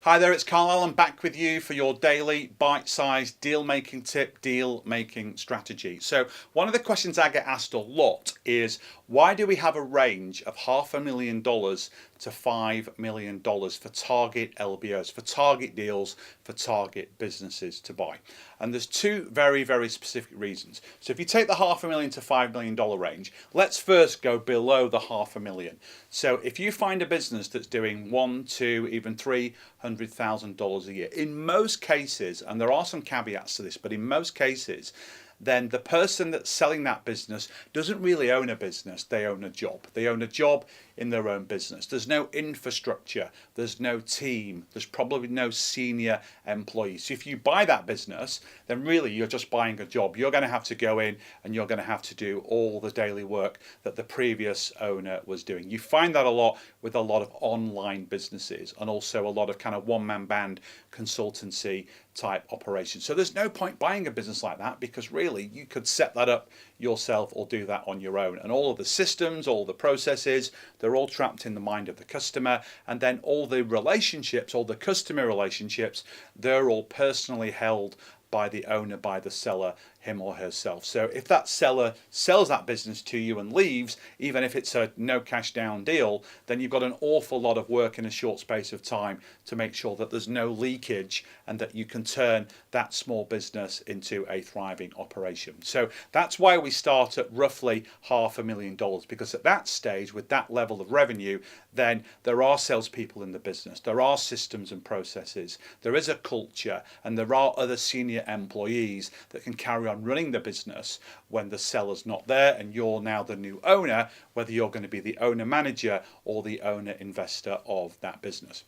Hi there, it's Carl Allen back with you for your daily bite-sized deal-making tip, deal-making strategy. So one of the questions I get asked a lot is, why do we have a range of $500,000 to $5 million for target LBOs, for target deals, for target businesses to buy? And there's two very, very specific reasons. So if you take the $500,000 to $5 million range, let's first go below the $500,000. So if you find a business that's doing $1, $2, even $300,000 a year, in most cases, and there are some caveats to this, but in most cases, then the person that's selling that business doesn't really own a business, they own a job. They own a job in their own business. There's no infrastructure, there's no team, there's probably no senior employees. So if you buy that business, then really you're just buying a job. You're going to have to go in and you're going to have to do all the daily work that the previous owner was doing. You find that a lot with a lot of online businesses and also a lot of kind of one-man band consultancy type operations. So there's no point buying a business like that, because really you could set that up yourself or do that on your own. And all of the systems, all the processes, they're all trapped in the mind of the customer. And then all the relationships, all the customer relationships, they're all personally held by the owner, by the seller, him or herself. So if that seller sells that business to you and leaves, even if it's a no cash down deal, then you've got an awful lot of work in a short space of time to make sure that there's no leakage and that you can turn that small business into a thriving operation. So that's why we start at roughly $500,000, because at that stage, with that level of revenue, then there are salespeople in the business, there are systems and processes, there is a culture, and there are other senior employees that can carry on running the business when the seller's not there and you're now the new owner, whether you're going to be the owner manager or the owner investor of that business.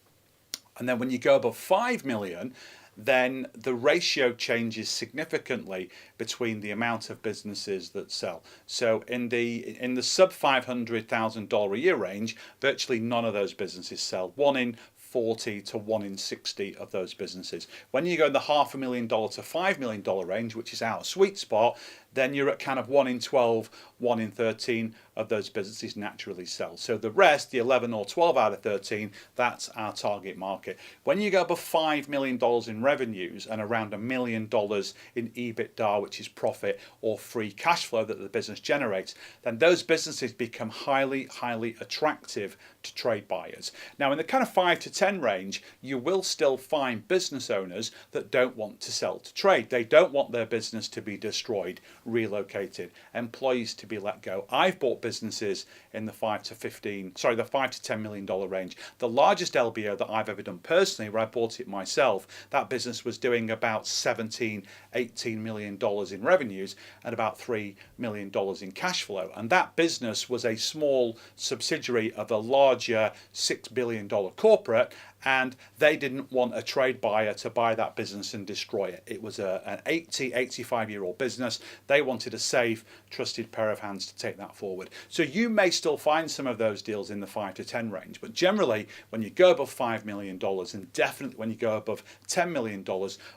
And then when you go above 5 million, then the ratio changes significantly between the amount of businesses that sell. So in the sub $500,000 a year range, virtually none of those businesses sell. 1 in 40 to 1 in 60 of those businesses. When you go in the $500,000 to $5 million range, which is our sweet spot, then you're at kind of 1 in 12, 1 in 13 of those businesses naturally sell. So the rest, the 11 or 12 out of 13, that's our target market. When you go above $5 million in revenues and around $1 million in EBITDA, which is profit or free cash flow that the business generates, then those businesses become highly, highly attractive to trade buyers. Now in the kind of 5 to 10 range, you will still find business owners that don't want to sell to trade. They don't want their business to be destroyed, relocated, employees to be let go. I've bought businesses in the $5 to $10 million range. The largest LBO that I've ever done personally, where I bought it myself, that business was doing about $18 million in revenues and about $3 million in cash flow. And that business was a small subsidiary of a larger $6 billion corporate, and they didn't want a trade buyer to buy that business and destroy it. It was an 85-year-old business. They wanted a safe, trusted pair of hands to take that forward. So you may still find some of those deals in the 5 to 10 range, but generally when you go above $5 million and definitely when you go above $10 million,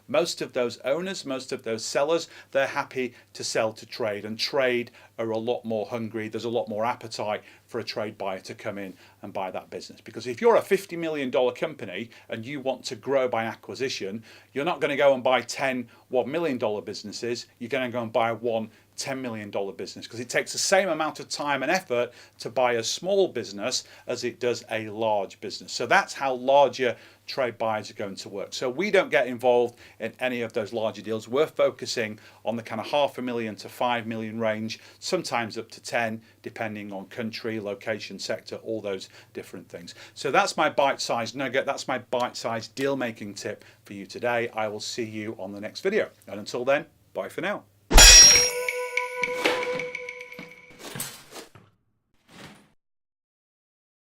most of those owners, most of those sellers, they're happy to sell to trade, and trade are a lot more hungry. There's a lot more appetite for a trade buyer to come in and buy that business. Because if you're a $50 million company and you want to grow by acquisition, you're not going to go and buy 10 $1 million businesses. You're going to go and buy one $10 million business, because it takes the same amount of time and effort to buy a small business as it does a large business. So that's how larger trade buyers are going to work. So we don't get involved in any of those larger deals. We're focusing on the kind of $500,000 to $5 million range, sometimes up to 10, depending on country, location, sector, all those different things. So that's my bite-sized nugget. That's my bite-sized deal-making tip for you today. I will see you on the next video. And until then, bye for now.